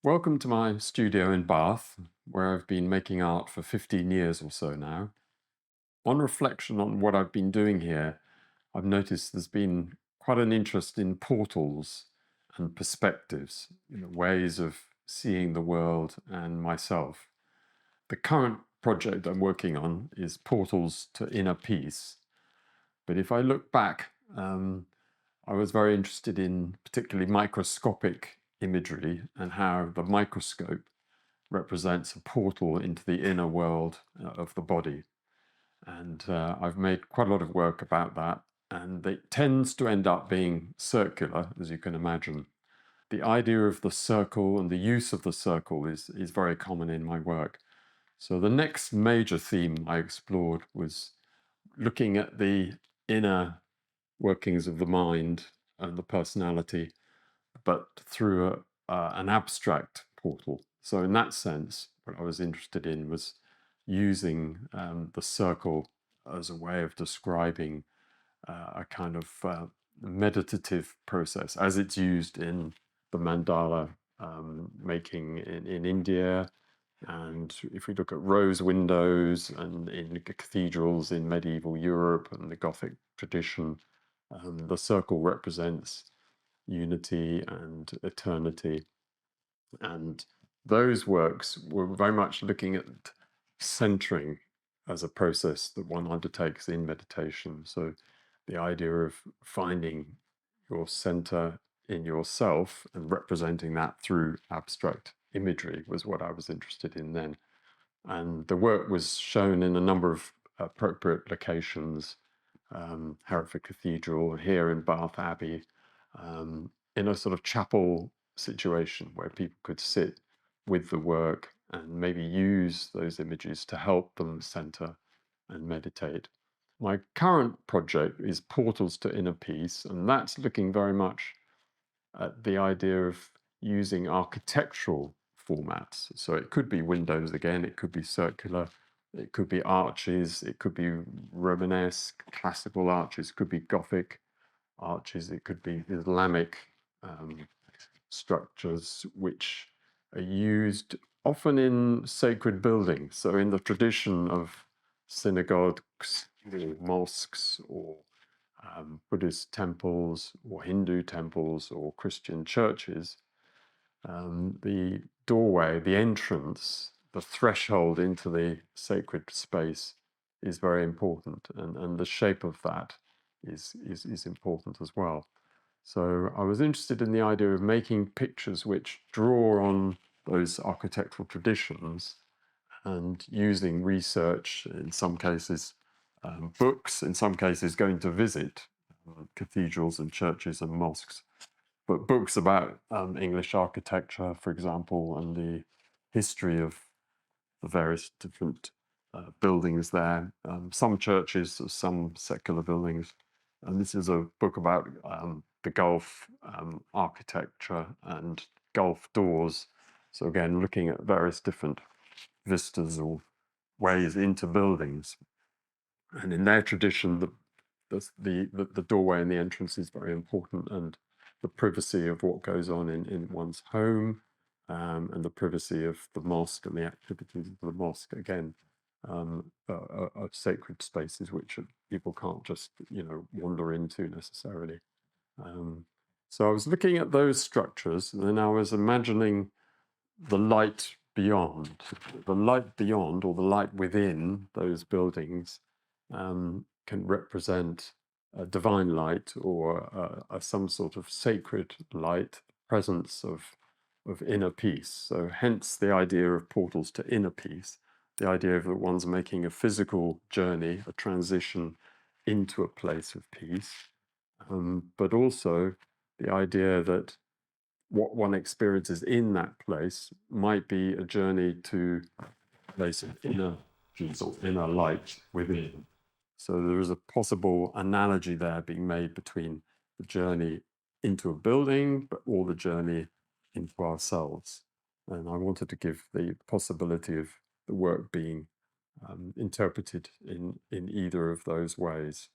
Welcome to my studio in Bath, where I've been making art for 15 years or so now. On reflection on what I've been doing here, I've noticed there's been quite an interest in portals and perspectives, ways of seeing the world and myself. The current project I'm working on is Portals to Inner Peace. But if I look back, I was very interested in particularly microscopic imagery and how the microscope represents a portal into the inner world of the body. And I've made quite a lot of work about that. And it tends to end up being circular, as you can imagine. The idea of the circle and the use of the circle is very common in my work. So the next major theme I explored was looking at the inner workings of the mind and the personality, but through an abstract portal. So in that sense, what I was interested in was using the circle as a way of describing a kind of meditative process as it's used in the mandala making in India. And if we look at rose windows and in cathedrals in medieval Europe and the Gothic tradition, the circle represents unity and eternity. And those works were very much looking at centering as a process that one undertakes in meditation. So the idea of finding your center in yourself and representing that through abstract imagery was what I was interested in then. And the work was shown in a number of appropriate locations, Hereford Cathedral, here in Bath Abbey, in a sort of chapel situation where people could sit with the work and maybe use those images to help them center and meditate. My current project is Portals to Inner Peace, and that's looking very much at the idea of using architectural formats. So it could be windows again, it could be circular, it could be arches, it could be Romanesque, classical arches, it could be Gothic arches, it could be Islamic structures, which are used often in sacred buildings. So in the tradition of synagogues or mosques or Buddhist temples or Hindu temples or Christian churches, the doorway, the entrance, the threshold into the sacred space is very important, and the shape of that is important as well. So I was interested in the idea of making pictures which draw on those architectural traditions and using research, in some cases books, in some cases going to visit cathedrals and churches and mosques, but books about English architecture, for example, and the history of the various different buildings there, some churches, some secular buildings. And this is a book about the Gulf architecture and Gulf doors. So again, looking at various different vistas or ways into buildings. And in their tradition, the doorway and the entrance is very important, and the privacy of what goes on in one's home, and the privacy of the mosque and the activities of the mosque, again, are sacred spaces which people can't just wander into necessarily. Um, so I was looking at those structures, and then I was imagining the light beyond, or the light within those buildings, can represent a divine light or some sort of sacred light, presence of inner peace. So hence the idea of portals to inner peace, the idea of that one's making a physical journey, a transition into a place of peace, but also the idea that what one experiences in that place might be a journey to a place of inner peace or inner light within. So there is a possible analogy there being made between the journey into a building, but or the journey into ourselves. And I wanted to give the possibility of the work being interpreted in either of those ways.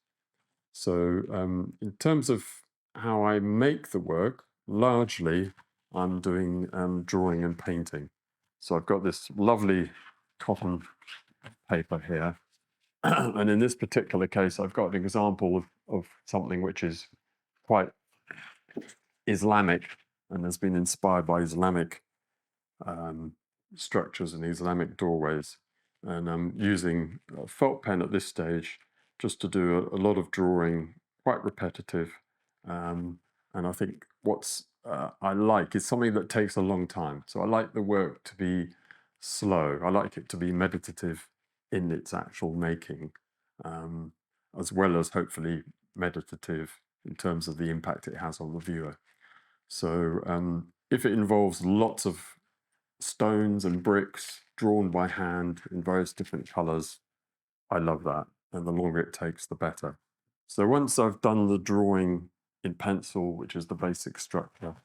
So in terms of how I make the work, largely I'm doing drawing and painting. So I've got this lovely cotton paper here. And in this particular case, I've got an example of something which is quite Islamic and has been inspired by Islamic um, structures and Islamic doorways. And I'm using a felt pen at this stage just to do a lot of drawing, quite repetitive. Um, and I think what's I like is something that takes a long time. So I like the work to be slow. I like it to be meditative in its actual making, um, as well as hopefully meditative in terms of the impact it has on the viewer. So if it involves lots of stones and bricks drawn by hand in various different colors, I love that. And the longer it takes, the better. So once I've done the drawing in pencil, which is the basic structure,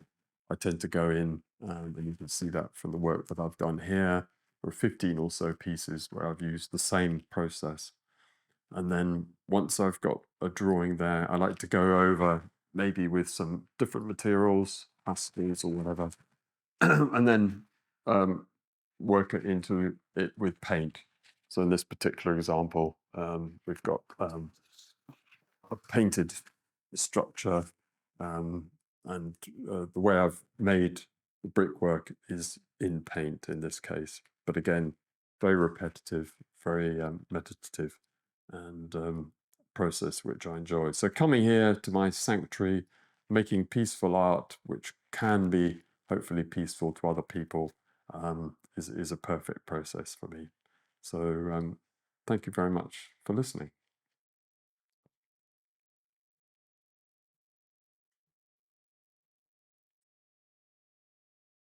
I tend to go in, and you can see that from the work that I've done here. There are 15 or so pieces where I've used the same process. And then once I've got a drawing there, I like to go over maybe with some different materials, pastels or whatever, and then work it into it with paint. So in this particular example, we've got a painted structure, and the way I've made the brickwork is in paint in this case. But again, very repetitive, very meditative, and process which I enjoy. So coming here to my sanctuary, making peaceful art, which can be hopefully peaceful to other people, is a perfect process for me. So thank you very much for listening.